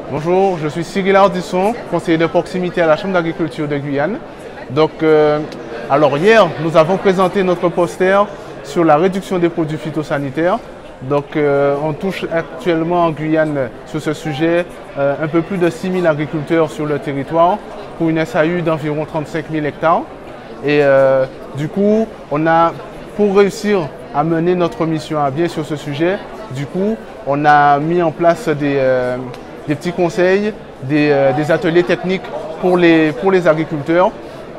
Bonjour, je suis Cyril Ardisson, conseiller de proximité à la Chambre d'agriculture de Guyane. Alors hier, nous avons présenté notre poster sur la réduction des produits phytosanitaires. On touche actuellement en Guyane sur ce sujet un peu plus de 6 000 agriculteurs sur le territoire pour une SAU d'environ 35 000 hectares. Du coup, pour réussir à mener notre mission à bien sur ce sujet, on a mis en place des petits conseils, des ateliers techniques pour les agriculteurs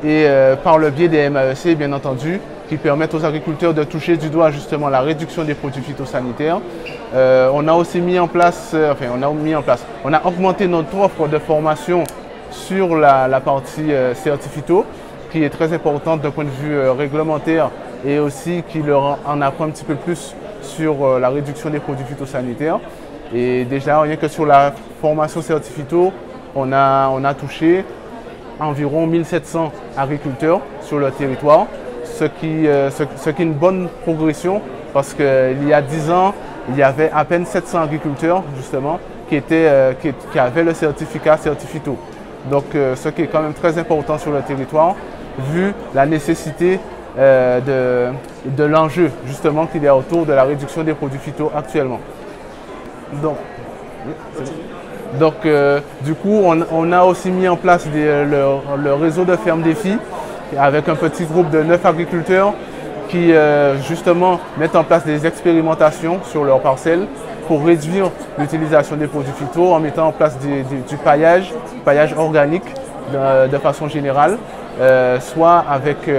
et par le biais des MAEC, bien entendu, qui permettent aux agriculteurs de toucher du doigt justement la réduction des produits phytosanitaires. On a aussi on a augmenté notre offre de formation sur la partie certificato, qui est très importante d'un point de vue réglementaire et aussi qui leur en apprend un petit peu plus sur la réduction des produits phytosanitaires. Et déjà, rien que sur la formation certificato, on a touché environ 1700 agriculteurs sur le territoire, ce qui est une bonne progression parce qu'il y a 10 ans, il y avait à peine 700 agriculteurs justement qui avaient le certificat certificato. Ce qui est quand même très important sur le territoire, vu la nécessité de l'enjeu justement qu'il y a autour de la réduction des produits phyto actuellement. On a aussi mis en place le réseau de fermes défis avec un petit groupe de 9 agriculteurs qui justement mettent en place des expérimentations sur leurs parcelles pour réduire l'utilisation des produits phyto en mettant en place du paillage organique de façon générale, soit avec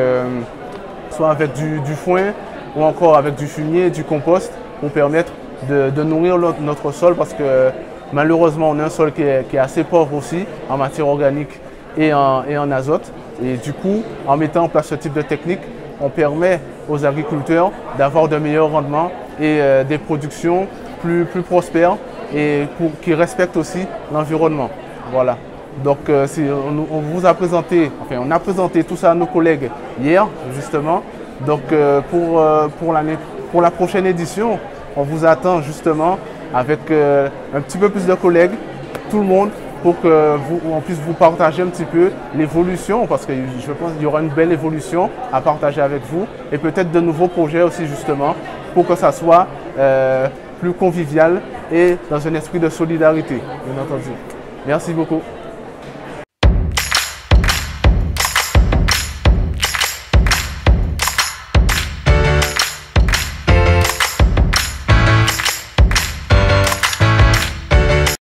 du foin ou encore avec du fumier, du compost pour permettre de nourrir notre sol parce que malheureusement on a un sol qui est assez pauvre aussi en matière organique et en azote. Et du coup, en mettant en place ce type de technique, on permet aux agriculteurs d'avoir de meilleurs rendements et des productions plus prospères et qui respectent aussi l'environnement. Voilà. On a présenté tout ça à nos collègues hier, justement. Pour la prochaine édition, on vous attend justement avec un petit peu plus de collègues, tout le monde, pour qu'on puisse vous partager un petit peu l'évolution, parce que je pense qu'il y aura une belle évolution à partager avec vous, et peut-être de nouveaux projets aussi justement, pour que ça soit plus convivial et dans un esprit de solidarité, bien entendu. Merci beaucoup.